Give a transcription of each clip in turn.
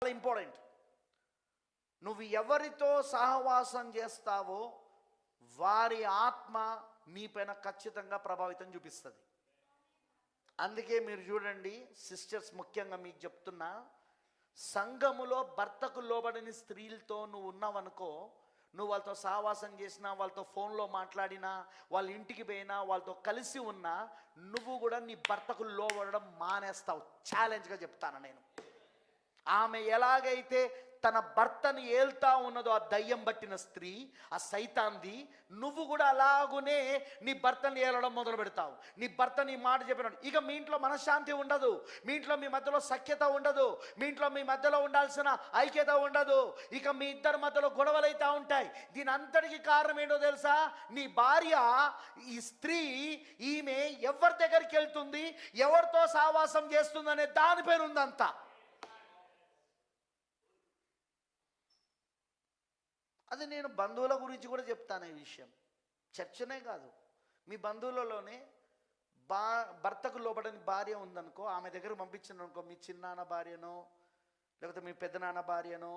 చాలా ఇంపార్టెంట్. నువ్వు ఎవరితో సహవాసం చేస్తావో వారి ఆత్మ నీపైన ఖచ్చితంగా ప్రభావితం చూపిస్తుంది. అందుకే మీరు చూడండి సిస్టర్స్, ముఖ్యంగా మీకు చెప్తున్నా, సంఘములో భర్తకు లోబడని స్త్రీలతో నువ్వు ఉన్నావనుకో, నువ్వు వాళ్ళతో సహవాసం చేసినా, వాళ్ళతో ఫోన్లో మాట్లాడినా, వాళ్ళ ఇంటికి పోయినా, వాళ్ళతో కలిసి ఉన్నా, నువ్వు కూడా నీ భర్తకు లోబడడం మానేస్తావు. ఛాలెంజ్గా చెప్తాను నేను. ఆమె ఎలాగైతే తన భర్తని ఏల్తా ఉన్నదో ఆ దయ్యం పట్టిన స్త్రీ, ఆ సైతాంది, నువ్వు కూడా అలాగునే నీ భర్తని ఏలడం మొదలు పెడతావు. నీ భర్త నీ మాట చెప్పినాడు, ఇక మీ ఇంట్లో మనశ్శాంతి ఉండదు, మీ ఇంట్లో మీ మధ్యలో సఖ్యత ఉండదు, మీ ఇంట్లో మీ మధ్యలో ఉండాల్సిన ఐక్యత ఉండదు, ఇక మీ ఇద్దరి మధ్యలో గొడవలు అవుతూ ఉంటాయి. దీని అంతటికి కారణం ఏంటో తెలుసా? నీ భార్య, ఈ స్త్రీ, ఈమె ఎవరి దగ్గరికి వెళ్తుంది, ఎవరితో సహవాసం చేస్తుందనే దానిపైన ఉందంతా. అది నేను బంధువుల గురించి కూడా చెప్తాను ఈ విషయం. చర్చనే కాదు, మీ బంధువులలోనే భర్తకు లోబడని భార్య ఉందనుకో, ఆమె దగ్గర పంపించిన అనుకో, మీ చిన్నాన్న భార్యనో, లేకపోతే మీ పెద్దనాన్న భార్యనో,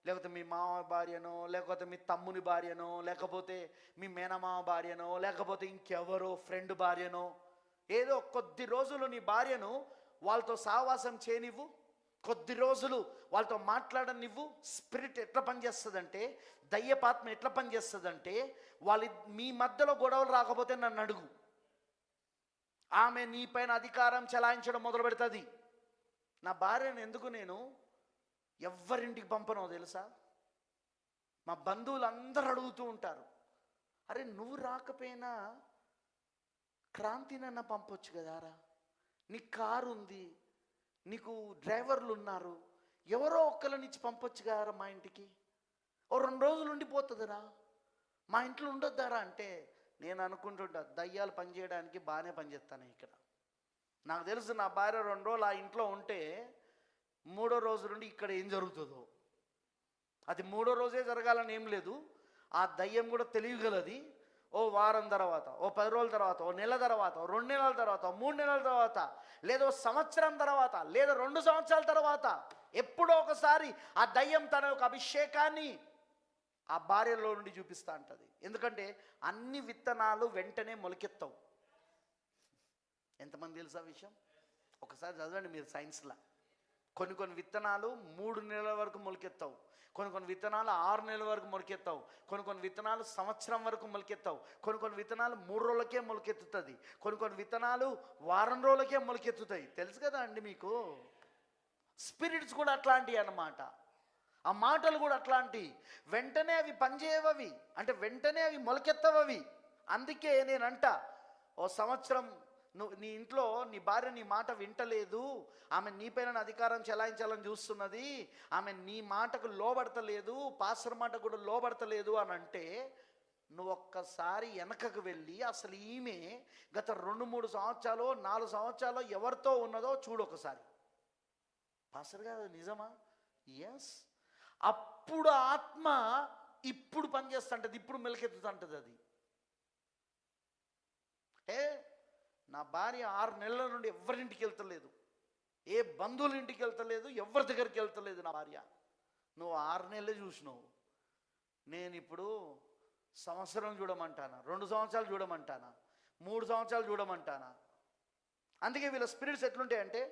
లేకపోతే మీ మామ భార్యనో, లేకపోతే మీ తమ్ముని భార్యనో, లేకపోతే మీ మేనమామ భార్యనో, లేకపోతే ఇంకెవరో ఫ్రెండ్ భార్యనో, ఏదో కొద్ది రోజులు నీ భార్యను వాళ్ళతో సహవాసం చేయనివ్వు, కొద్ది రోజులు వాళ్ళతో మాట్లాడనివ్వు. స్పిరిట్ ఎట్లా పనిచేస్తుందంటే, దయ్యపాత్మ ఎట్లా పనిచేస్తుందంటే, మీ మధ్యలో గొడవలు రాకపోతే నన్ను అడుగు, ఆమె నీ పైన అధికారం చెలాయించడం మొదలు పెడుతుంది. నా భార్యను ఎందుకు నేను ఎవరింటికి పంపనో తెలుసా? మా బంధువులు అందరూ అడుగుతూ ఉంటారు, అరే నువ్వు రాకపోయినా క్రాంతినన్నా పంపొచ్చు కదారా, నీ కారు ఉంది, నీకు డ్రైవర్లు ఉన్నారు, ఎవరో ఒక్కరినిచ్చి పంపొచ్చు కదరా మా ఇంటికి, ఓ 2 రోజులు ఉండిపోతుందిరా, మా ఇంట్లో ఉండొద్దారా అంటే, నేను అనుకుంటుంటా దయ్యాలు పనిచేయడానికి బాగానే పనిచేస్తాను ఇక్కడ. నాకు తెలుసు నా భార్య 2 రోజులు ఆ ఇంట్లో ఉంటే 3వ రోజు నుండి ఇక్కడ ఏం జరుగుతుందో. అది 3వ రోజే జరగాలని ఏం లేదు, ఆ దయ్యం కూడా తెలియగలది. ఓ వారం తర్వాత, ఓ 10 రోజుల తర్వాత, ఓ నెల తర్వాత, ఓ 2 నెలల తర్వాత, 3 నెలల తర్వాత, లేదో సంవత్సరం తర్వాత, లేదా 2 సంవత్సరాల తర్వాత, ఎప్పుడో ఒకసారి ఆ దయ్యం తన యొక్క అభిషేకాన్ని ఆ భార్యలో నుండి చూపిస్తూ ఉంటుంది. ఎందుకంటే అన్ని విత్తనాలు వెంటనే మొలకెత్తవు. ఎంతమంది తెలుసా విషయం? ఒకసారి చదవండి మీరు సైన్స్లో. కొన్ని విత్తనాలు 3 నెలల వరకు మొలకెత్తావు, కొన్ని విత్తనాలు 6 నెలల వరకు మొలకెత్తావు, కొన్ని విత్తనాలు సంవత్సరం వరకు మొలకెత్తావు, కొన్ని విత్తనాలు 3 రోజులకే మొలకెత్తుతుంది, కొన్ని విత్తనాలు వారం రోజులకే మొలకెత్తుతాయి. తెలుసు కదా అండి మీకు? స్పిరిట్స్ కూడా అట్లాంటివి అన్నమాట. ఆ మాటలు కూడా అట్లాంటివి. వెంటనే అవి పనిచేయవవి, అంటే వెంటనే అవి మొలకెత్తవవి. అందుకే నేనంట, ఓ సంవత్సరం నీ ఇంట్లో నీ భార్య నీ మాట వింటలేదు, ఆమె నీపైన అధికారం చెలాయించాలని చూస్తున్నది, ఆమె నీ మాటకు లోబడతలేదు, పాస్టర్ మాట కూడా లోబడతలేదు అని అంటే, నువ్వు ఒక్కసారి వెనకకు వెళ్ళి అసలు ఈమె గత 2-3 సంవత్సరాలు 4 సంవత్సరాలు ఎవరితో ఉన్నదో చూడు ఒకసారి. పాస్టర్ గారు నిజమా? ఎస్. అప్పుడు ఆత్మ ఇప్పుడు పనిచేస్తుంటుంది, ఇప్పుడు మెలకెత్తుతుంటుంది. అది అంటే నా భార్య 6 నెలల నుండి ఎవరింటికి వెళ్తలేదు, ఏ బంధువుల ఇంటికి వెళ్తలేదు, ఎవరి దగ్గరికి వెళ్తలేదు నా భార్య. నువ్వు 6 నెలలే చూసినావు, నేను ఇప్పుడు సంవత్సరం చూడమంటానా, 2 సంవత్సరాలు చూడమంటానా, 3 సంవత్సరాలు చూడమంటానా? అందుకే వీళ్ళ స్పిరిట్స్ ఎట్లుంటాయంటే,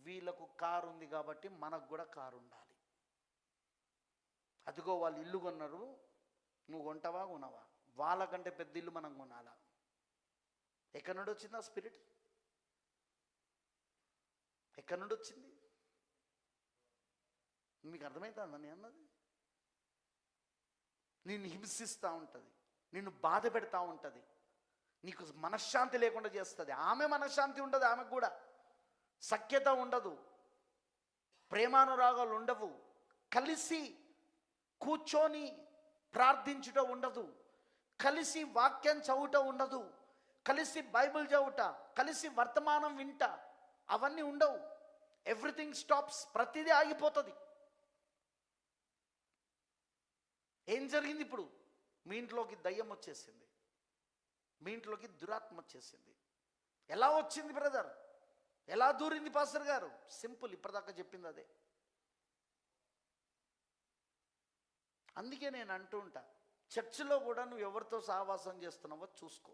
వీళ్ళకు కారు ఉంది కాబట్టి మనకు కూడా కారు ఉండాలి. అదిగో వాళ్ళు ఇల్లు కొన్నారు, నువ్వు కొంటావా కొనవా? వాళ్ళకంటే పెద్ద ఇల్లు మనం కొనాలా? ఎక్కడి నుండి వచ్చింది ఆ స్పిరిట్? ఎక్కడి నుండి వచ్చింది? మీకు అర్థమవుతుందా నేను అన్నది? నిన్ను హింసిస్తూ ఉంటుంది, నిన్ను బాధ పెడతా ఉంటుంది, నీకు మనశ్శాంతి లేకుండా చేస్తుంది. ఆమె మనశ్శాంతి ఉండదు, ఆమెకు కూడా సఖ్యత ఉండదు, ప్రేమానురాగాలు ఉండవు, కలిసి కూర్చొని ప్రార్థించుట ఉండదు, కలిసి వాక్యం చదువుట ఉండదు, కలిసి బైబిల్ చదువుట, కలిసి వర్తమానం వింట, అవన్నీ ఉండవు. ఎవ్రీథింగ్ స్టాప్స్, ప్రతిదీ ఆగిపోతుంది. ఏం జరిగింది ఇప్పుడు? మీ ఇంట్లోకి దయ్యం వచ్చేసింది, మీ ఇంట్లోకి దురాత్మ వచ్చేసింది. ఎలా వచ్చింది బ్రదర్? ఎలా దూరింది పాస్టర్ గారు? సింపుల్, ఇప్పటిదాకా చెప్పింది అదే. అందుకే నేను అంటూ ఉంటా, చర్చిలో కూడా నువ్వు ఎవరితో సహవాసం చేస్తున్నావో చూసుకో.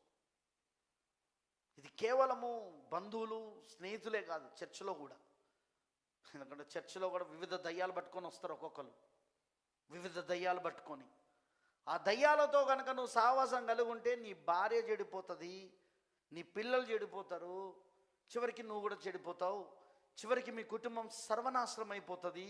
ఇది కేవలము బంధువులు స్నేహితులే కాదు, చర్చిలో కూడా. ఎందుకంటే చర్చిలో కూడా వివిధ దయ్యాలు పట్టుకొని వస్తారు ఒక్కొక్కరు, వివిధ దయ్యాలు పట్టుకొని. ఆ దయ్యాలతో కనుక నువ్వు సహవాసం కలిగి ఉంటే నీ భార్య చెడిపోతుంది, నీ పిల్లలు చెడిపోతారు, చివరికి నువ్వు కూడా చెడిపోతావు. చివరికి మీ కుటుంబం సర్వనాశనం అయిపోతుంది.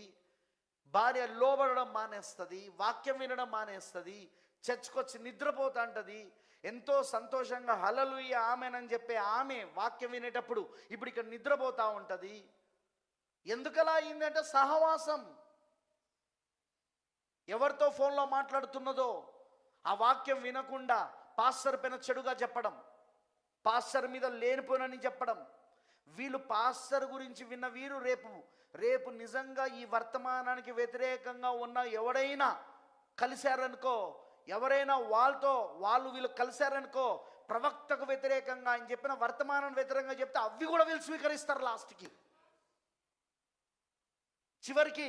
భార్య లోబడడం మానేస్తుంది, వాక్యం వినడం మానేస్తుంది, చర్చ్కి వచ్చి నిద్రపోతా అంటది. ఎంతో సంతోషంగా హల్లెలూయా ఆమేనని చెప్పే ఆమె వాక్యం వినేటప్పుడు ఇప్పుడు ఇక్కడ నిద్రపోతూ ఉంటుంది. ఎందుకలా అయిందంటే సహవాసం. ఎవరితో ఫోన్లో మాట్లాడుతున్నదో ఆ వాక్యం వినకుండా పాస్టర్ పైన చెడుగా చెప్పడం, పాస్టర్ మీద లేనిపోనని చెప్పడం. వీళ్ళు పాస్టర్ గురించి విన్న వీరు రేపు నిజంగా ఈ వర్తమానానికి వ్యతిరేకంగా ఉన్న ఎవడైనా కలిశారనుకో, ఎవరైనా వాళ్ళు వీళ్ళు కలిశారనుకో, ప్రవక్తకు వ్యతిరేకంగా ఆయన చెప్పిన వర్తమానాన్ని వ్యతిరేకంగా చెప్తే అవి కూడా వీళ్ళు స్వీకరిస్తారు. లాస్ట్కి చివరికి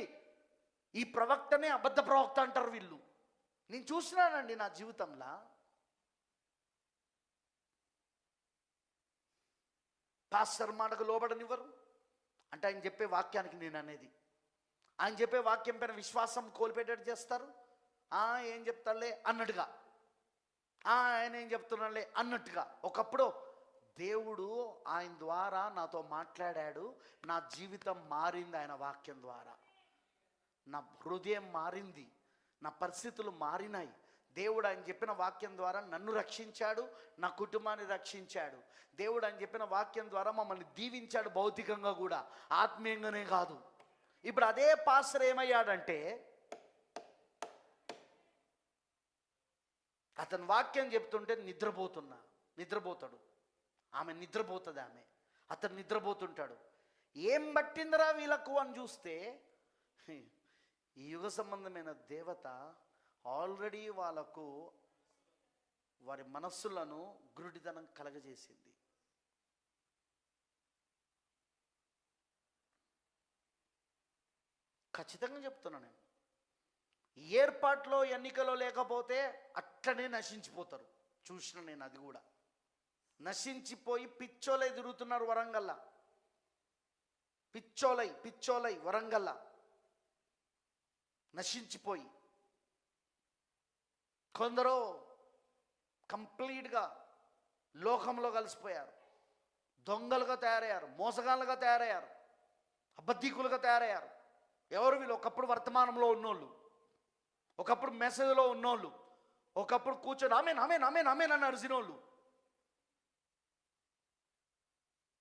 ఈ ప్రవక్తనే అబద్ధ ప్రవక్త అంటారు వీళ్ళు. నేను చూసినానండి నా జీవితంలో. పాస్టర్ మాటకు లోబడనివ్వరు అంటే ఆయన చెప్పే వాక్యానికి నేను అనేది, ఆయన చెప్పే వాక్యం పైన విశ్వాసం కోల్పోయేటట్టు చేస్తారు. ఏం చెప్తాడులే అన్నట్టుగా, ఆయన ఏం చెప్తున్నాడులే అన్నట్టుగా. ఒకప్పుడు దేవుడు ఆయన ద్వారా నాతో మాట్లాడాడు, నా జీవితం మారింది ఆయన వాక్యం ద్వారా, నా హృదయం మారింది, నా పరిస్థితులు మారినాయి. దేవుడు ఆయన చెప్పిన వాక్యం ద్వారా నన్ను రక్షించాడు, నా కుటుంబాన్ని రక్షించాడు. దేవుడు ఆయన చెప్పిన వాక్యం ద్వారా మమ్మల్ని దీవించాడు, భౌతికంగా కూడా, ఆత్మీయంగానే కాదు. ఇప్పుడు అదే పాస్టర్ ఏమయ్యాడంటే, అతను వాక్యం చెప్తుంటే నిద్రపోతాడు, ఆమె నిద్రపోతుంది, అతను నిద్రపోతుంటాడు. ఏం పట్టిందిరా వీళ్ళకు అని చూస్తే ఈ యుగ సంబంధమైన దేవత ఆల్రెడీ వాళ్ళకు వారి మనస్సులను గురుడితనం కలగజేసింది. ఖచ్చితంగా చెప్తున్నా నేను, ఏర్పాట్లో ఎన్నికలో లేకపోతే అట్లనే నశించిపోతారు. చూసిన నేను అది కూడా. నశించిపోయి పిచ్చోలై తిరుగుతున్నారు వరంగల్లా, పిచ్చోలై వరంగల్లా నశించిపోయి. కొందరు కంప్లీట్గా లోకంలో కలిసిపోయారు, దొంగలుగా తయారయ్యారు, మోసగాళ్ళుగా తయారయ్యారు, అబద్ధికులుగా తయారయ్యారు. ఎవరు వీళ్ళు? ఒకప్పుడు వర్తమానంలో ఉన్నోళ్ళు, ఒకప్పుడు మెసేజ్లో ఉన్నోళ్ళు, ఒకప్పుడు కూర్చొని ఆమెన్ అని అరిసినోళ్ళు.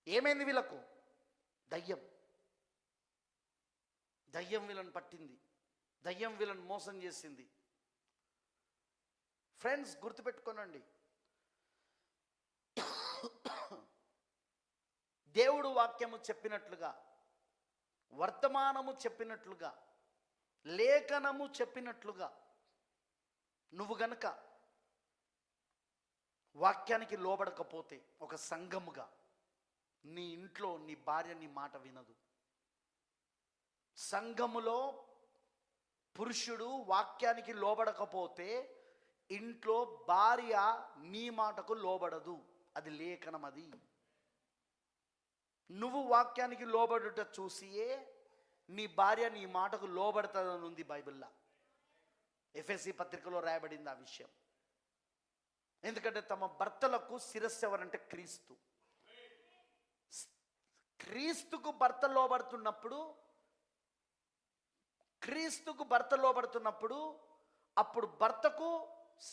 ఏమైంది వీళ్ళకు? దయ్యం వీళ్ళని పట్టింది, దయ్యం వీళ్ళని మోసం చేసింది. ఫ్రెండ్స్, గుర్తుపెట్టుకోనండి, దేవుడు వాక్యము చెప్పినట్లుగా, వర్తమానము చెప్పినట్లుగా, లేఖనము చెప్పినట్లుగా నువ్వు గనుక వాక్యానికి లోబడకపోతే, ఒక సంఘముగా నీ ఇంట్లో నీ భార్య నీ మాట వినదు. సంఘములో పురుషుడు వాక్యానికి లోబడకపోతే ఇంట్లో భార్య నీ మాటకు లోబడదు. అది లేఖనం. అది నువ్వు వాక్యానికి లోబడుట చూసియే నీ భార్య నీ మాటకు లోబడతాదని ఉంది బైబిల్లో. ఎఫెసీ పత్రికలో రాయబడింది ఆ విషయం. ఎందుకంటే తమ భర్తలకు శిరస్సు ఎవరంటే క్రీస్తు. క్రీస్తుకు భర్త లోబడుతున్నప్పుడు అప్పుడు భర్తకు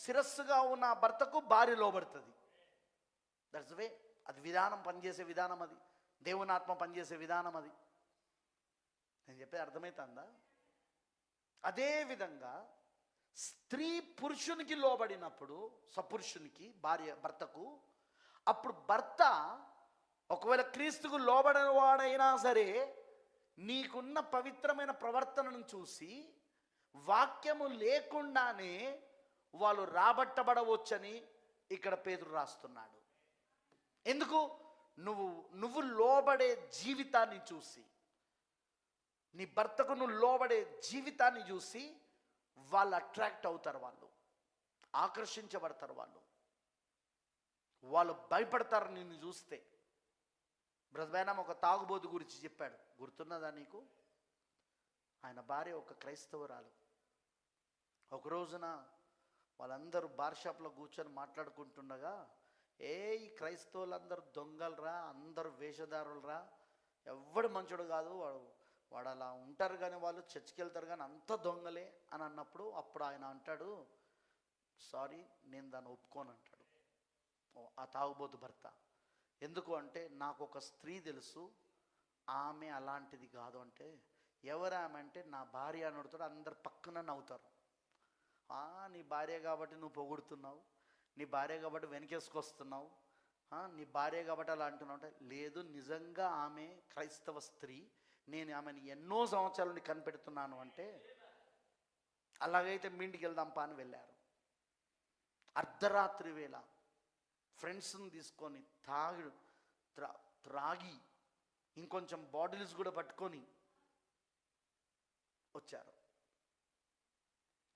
శిరస్సుగా ఉన్న భర్తకు భార్య లోబడుతుంది. That's way. అది విధానం, పనిచేసే విధానం, అది దేవుని ఆత్మ పనిచేసే విధానం. అది నేను చెప్పేది అర్థమవుతుందా? అదే విధంగా స్త్రీ పురుషునికి లోబడినప్పుడు, సపురుషునికి, భర్తకు, అప్పుడు భర్త ఒకవేళ క్రీస్తుకు లోబడిన వాడైనా సరే నీకున్న పవిత్రమైన ప్రవర్తనను చూసి వాక్యము లేకుండానే వాళ్ళు రాబట్టబడవచ్చని ఇక్కడ పేతురు రాస్తున్నాడు. ఎందుకు? నువ్వు లోబడే జీవితాన్ని చూసి, నీ భర్తకు నువ్వు లోబడే జీవితాన్ని చూసి వాళ్ళు అట్రాక్ట్ అవుతారు, వాళ్ళు ఆకర్షించబడతారు, వాళ్ళు భయపడతారు నిన్ను చూస్తే. బ్రదర్ ఒక తాగుబోతు గురించి చెప్పాడు, గుర్తున్నదా నీకు? ఆయన భార్య ఒక క్రైస్తవురాలు. ఒక రోజున వాళ్ళందరూ బార్ షాప్లో కూర్చొని మాట్లాడుకుంటుండగా, ఈ క్రైస్తవులందరూ దొంగలరా, అందరూ వేషధారులరా, ఎవ్వడు మంచోడు కాదు, వాడు అలా ఉంటారు కానీ వాళ్ళు చర్చికి వెళ్తారు కానీ అంత దొంగలే అని అన్నప్పుడు, అప్పుడు ఆయన అంటాడు, సారీ నేను దాన్ని ఒప్పుకోను అంటాడు ఆ తాగుబోతు భర్త. ఎందుకు అంటే, నాకు ఒక స్త్రీ తెలుసు, ఆమె అలాంటిది కాదు అంటే. ఎవరు ఆమె అంటే, నా భార్య అనుడుతాడు. అందరు పక్కన నవ్వుతారు. నీ భార్య కాబట్టి నువ్వు పొగుడుతున్నావు, నీ భార్య కాబట్టి వెనకేసుకొస్తున్నావు, నీ భార్య కాబట్టి అలా అంటున్నావు అంటే, లేదు నిజంగా ఆమె క్రైస్తవ స్త్రీ, నేను ఆమెను ఎన్నో సంవత్సరాల నుండి కనిపెడుతున్నాను అంటే, అలాగైతే మీ ఇంటికి వెళ్దాంపా అని వెళ్ళారు. అర్ధరాత్రి వేళ ఫ్రెండ్స్ని తీసుకొని త్రాగి ఇంకొంచెం బాటిల్స్ కూడా పట్టుకొని వచ్చారు.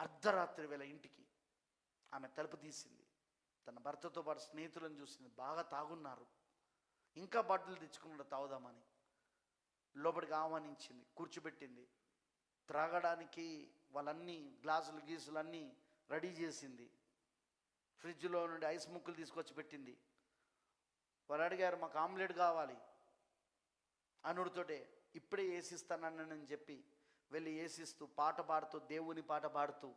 అర్ధరాత్రి వేళ ఇంటికి ఆమె తలుపు తీసింది. తన భర్తతో పాటు స్నేహితులను చూసింది, బాగా తాగున్నారు, ఇంకా బాటిల్ తెచ్చుకున్నాడు తాగుదామని. లోపలికి ఆహ్వానించింది, కూర్చోబెట్టింది, త్రాగడానికి వాళ్ళన్నీ గ్లాసులు గీసులు అన్నీ రెడీ చేసింది. ఫ్రిడ్జ్లో నుండి ఐస్ ముక్కలు తీసుకొచ్చి పెట్టింది. వాళ్ళు అడిగారు, మాకు ఆమ్లెట్ కావాలి అనుడితోటే. ఇప్పుడే వేసిస్తానని చెప్పి వెళ్ళి వేసిస్తూ, పాట పాడుతూ, దేవుని పాట పాడుతూ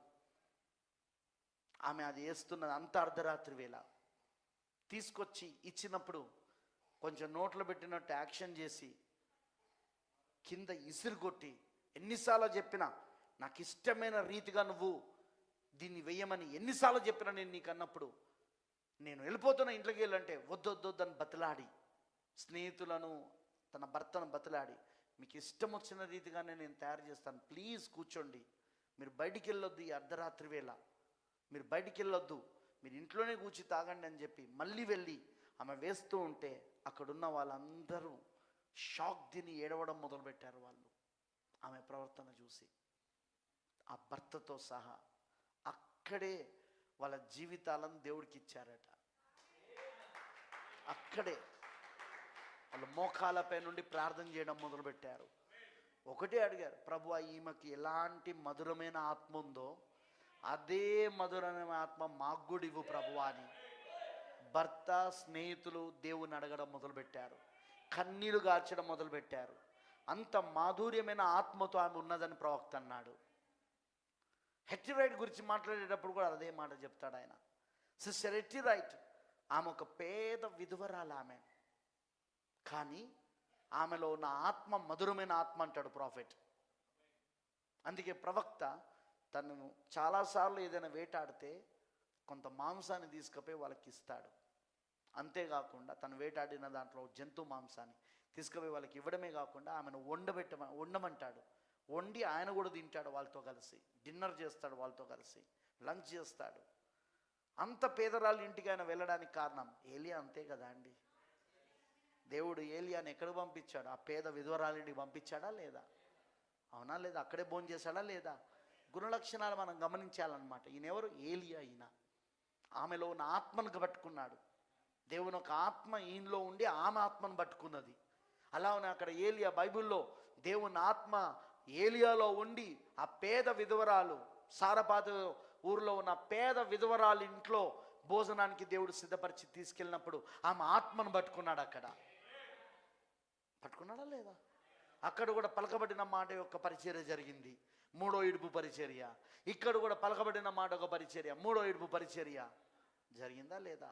ఆమె అది వేస్తున్నది. అంత అర్ధరాత్రి వేళ తీసుకొచ్చి ఇచ్చినప్పుడు కొంచెం నోట్లో పెట్టినట్టు యాక్షన్ చేసి కింద ఇసురు కొట్టి, ఎన్నిసార్లు చెప్పినా నాకు ఇష్టమైన రీతిగా నువ్వు దీన్ని వెయ్యమని ఎన్నిసార్లు చెప్పినా నేను నీకు అన్నప్పుడు, నేను వెళ్ళిపోతున్నా ఇంట్లోకి వెళ్ళంటే వద్దొద్దని బతిలాడి, స్నేహితులను తన భర్తను బతిలాడి, మీకు ఇష్టం వచ్చిన రీతిగానే నేను తయారు చేస్తాను, ప్లీజ్ కూర్చోండి, మీరు బయటికి వెళ్ళొద్దు, ఈ అర్ధరాత్రి వేళ మీరు బయటికి వెళ్ళొద్దు, మీరు ఇంట్లోనే కూర్చి తాగండి అని చెప్పి మళ్ళీ వెళ్ళి ఆమె వేస్తూ ఉంటే, అక్కడున్న వాళ్ళందరూ షాక్ తిని ఏడవడం మొదలుపెట్టారు. వాళ్ళు ఆమె ప్రవర్తన చూసి, ఆ భర్తతో సహా అక్కడే వాళ్ళ జీవితాలను దేవుడికి ఇచ్చారట. అక్కడే వాళ్ళు మోకాలపై నుండి ప్రార్థన చేయడం మొదలుపెట్టారు. ఒకటే అడిగారు, ప్రభువా ఈమెకి ఎలాంటి మధురమైన ఆత్మ ఉందో అదే మధురమైన ఆత్మ మాకు కూడా ఇవ్వు ప్రభువా అని భర్త స్నేహితులు దేవుని అడగడం మొదలుపెట్టారు. కన్నీళ్లు గార్చడం మొదలుపెట్టారు. అంత మాధుర్యమైన ఆత్మతో ఆమె ఉన్నదని ప్రవక్త అన్నాడు. హెట్టి రైట్ గురించి మాట్లాడేటప్పుడు కూడా అదే మాట చెప్తాడు ఆయన. సిస్టర్ హెట్టి రైట్, ఆమె ఒక పేద విధవరాలు ఆమె, కానీ ఆమెలో ఉన్న ఆత్మ మధురమైన ఆత్మ అంటాడు ప్రాఫెట్. అందుకే ప్రవక్త తను చాలాసార్లు ఏదైనా వేటాడితే కొంత మాంసాన్ని తీసుకుపోయి వాళ్ళకి ఇస్తాడు. అంతేకాకుండా తను వేటాడిన దాంట్లో జంతు మాంసాన్ని తీసుకుపోయి వాళ్ళకి ఇవ్వడమే కాకుండా ఆమెను వండమంటాడు. వండి ఆయన కూడా తింటాడు వాళ్ళతో కలిసి, డిన్నర్ చేస్తాడు వాళ్ళతో కలిసి, లంచ్ చేస్తాడు. అంత పేదరాళ్ళ ఇంటికి ఆయన వెళ్ళడానికి కారణం ఏలియా అంతే కదా అండి. దేవుడు ఏలియాని ఎక్కడ పంపించాడు? ఆ పేద విధవరాలింటికి పంపించాడా లేదా? అవునా లేదా? అక్కడే భోజనం చేశాడా లేదా? గుణలక్షణాలు మనం గమనించాలన్నమాట. ఈయన ఎవరు? ఏలియా. ఈయన ఆమెలో ఉన్న ఆత్మను పట్టుకున్నాడు. దేవుని ఒక ఆత్మ ఈయనలో ఉండి ఆమె ఆత్మను పట్టుకున్నది. అలానే అక్కడ ఏలియా, బైబిల్లో దేవుని ఆత్మ ఏలియాలో ఉండి ఆ పేద విధవరాలు, సారపాత ఊరిలో ఉన్న పేద విధవరాలు ఇంట్లో భోజనానికి దేవుడు సిద్ధపరిచి తీసుకెళ్ళినప్పుడు ఆమె ఆత్మను పట్టుకున్నాడు. అక్కడ పట్టుకున్నాడా లేదా? అక్కడ కూడా పలకబడిన మాట యొక్క పరిచర్య జరిగింది, మూడో ఇడుపు పరిచర్య. ఇక్కడ కూడా పలకబడిన మాట ఒక పరిచర్య, మూడో ఇడుపు పరిచర్య జరిగిందా లేదా?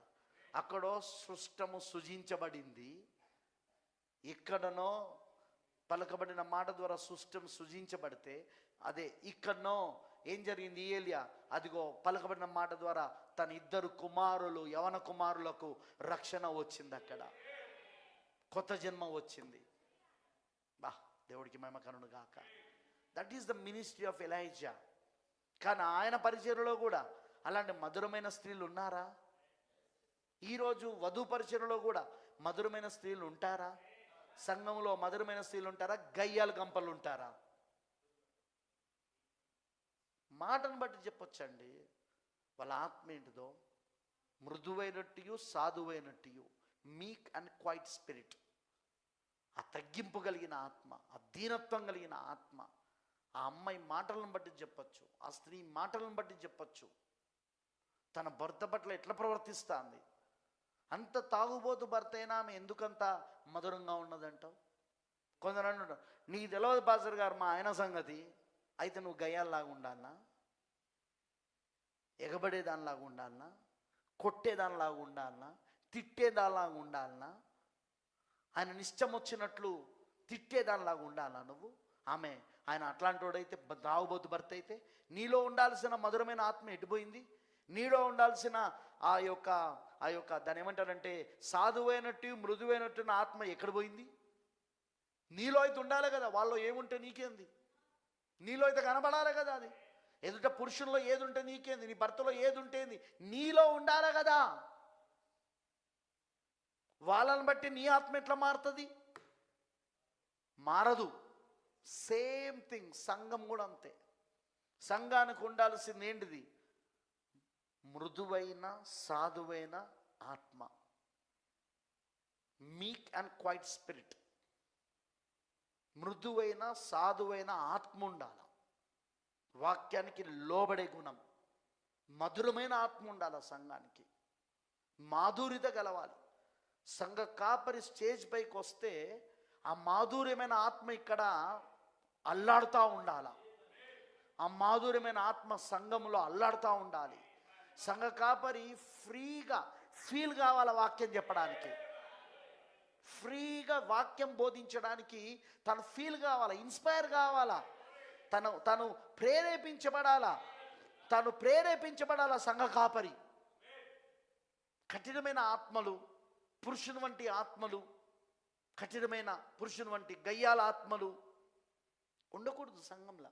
అక్కడో సృష్టము సృజించబడింది, ఇక్కడనో పలకబడిన మాట ద్వారా సృష్టం సృజించబడితే, అదే ఇక్కడనో ఏం జరిగింది? ఏలియా అదిగో పలకబడిన మాట ద్వారా తన ఇద్దరు కుమారులు, యవన కుమారులకు రక్షణ వచ్చింది. అక్కడ కొత్త జన్మ వచ్చింది. దేవుడికి మహిమ కలుగును గాక. That is the ministry of Elijah. కానీ ఆయన పరిచర్యలో కూడా అలాంటి మధురమైన స్త్రీలు ఉన్నారా? ఈరోజు వధు పరిచర్యలో కూడా మధురమైన స్త్రీలు ఉంటారా? సంఘంలో మధురమైన స్త్రీలు ఉంటారా? గయ్యాల గంపలు ఉంటారా? మాటను బట్టి చెప్పొచ్చండి వాళ్ళ ఆత్మ ఏంటిదో. మృదువైనట్టు సాధువైనట్టు, మీక్ అండ్ క్వైట్ స్పిరిట్. ఆ తగ్గింపు కలిగిన ఆత్మ, ఆ దీనత్వం కలిగిన ఆత్మ. ఆ అమ్మాయి మాటలను బట్టి చెప్పచ్చు, ఆ స్త్రీ మాటలను బట్టి చెప్పచ్చు తన భర్త పట్ల ఎట్లా ప్రవర్తిస్తుంది. అంత తాగుబోతు భర్త అయినా ఆమె ఎందుకంత మధురంగా ఉన్నదంటావు? కొందరు అంటారు, నీకు తెలియదు పాస్టర్ గారు మా ఆయన సంగతి. అయితే నువ్వు గయ్యాల్లాగా ఉండాలనా? ఎగబడేదానిలాగా ఉండాలనా? కొట్టేదానిలాగా ఉండాలనా? తిట్టేదానిలాగా ఉండాలనా? ఆయన ఇష్టం వచ్చినట్లు తిట్టేదానిలాగా ఉండాలా నువ్వు? ఆమె ఆయన అట్లాంటి వాడైతే, తాగుబోతు భర్త అయితే నీలో ఉండాల్సిన మధురమైన ఆత్మ ఎటుపోయింది? నీలో ఉండాల్సిన ఆ యొక్క దాని ఏమంటారంటే సాధువైనట్టు మృదువైనట్టు ఆత్మ ఎక్కడ పోయింది? నీలో అయితే ఉండాలి కదా. వాళ్ళలో ఏముంటే నీకేంది? నీలో అయితే కనబడాలి కదా. అది ఎదుట పురుషుల్లో ఏది ఉంటే నీకేంది? నీ భర్తలో ఏది ఉంటేంది? నీలో ఉండాలి కదా. వాళ్ళని బట్టి నీ ఆత్మ ఎట్లా మారుతుంది? మారదు. సేమ్ థింగ్ సంఘం కూడా అంతే. సంఘానికి ఉండాల్సింది ఏంటిది? మృదువైన సాధువైన ఆత్మ, మీక్ అండ్ క్వైట్ స్పిరిట్. మృదువైన సాధువైన ఆత్మ ఉండాలి. వాక్యానికి లోబడే గుణం, మధురమైన ఆత్మ ఉండాలి. సంఘానికి మాధుర్యత గలవాలి. సంఘ కాపరి స్టేజ్ పైకి వస్తే ఆ మాధుర్యమైన ఆత్మ ఇక్కడ అల్లాడుతూ ఉండాలి. ఆ మాధుర్యమైన ఆత్మ సంఘములో అల్లాడుతూ ఉండాలి. సంఘ కాపరి ఫ్రీగా ఫీల్ కావాలి వాక్యం చెప్పడానికి, ఫ్రీగా వాక్యం బోధించడానికి తను ఫీల్ కావాలా, ఇన్స్పైర్ కావాలా, తను ప్రేరేపించబడాలా, సంఘ కాపరి. కఠినమైన ఆత్మలు, పురుషుని వంటి ఆత్మలు, కఠినమైన పురుషుని వంటి గయ్యాల ఆత్మలు ఉండకూడదు సంఘంలో.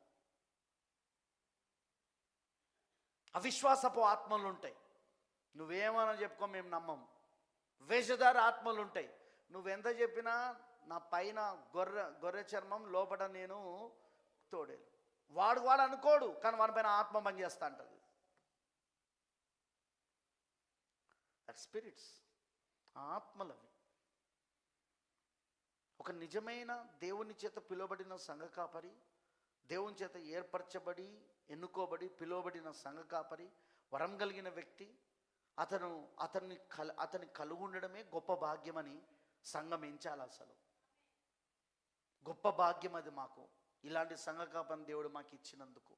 అవిశ్వాసపు ఆత్మలు ఉంటాయి. నువ్వేమన్నా చెప్పుకో, మేము నమ్మం. వేషధార ఆత్మలు ఉంటాయి. నువ్వెంత చెప్పినా నా పైన గొర్రె చర్మం, లోపల నేను తోడేలు. వాడు అనుకోడు, కానీ వాడి పైన ఆత్మ పనిచేస్తా అంటది. స్పిరిట్స్, ఆత్మలవి. ఒక నిజమైన దేవుని చేత పిలువబడిన సంఘ కాపరి, దేవుని చేత ఏర్పరచబడి ఎన్నుకోబడి పిలువబడిన సంఘ కాపరి, వరం కలిగిన వ్యక్తి, అతన్ని కలిగి ఉండడమే గొప్ప భాగ్యమని సంఘం ఎంచాలి. అసలు గొప్ప భాగ్యం అది మాకు. ఇలాంటి సంఘ కాపరిని దేవుడు మాకు ఇచ్చినందుకు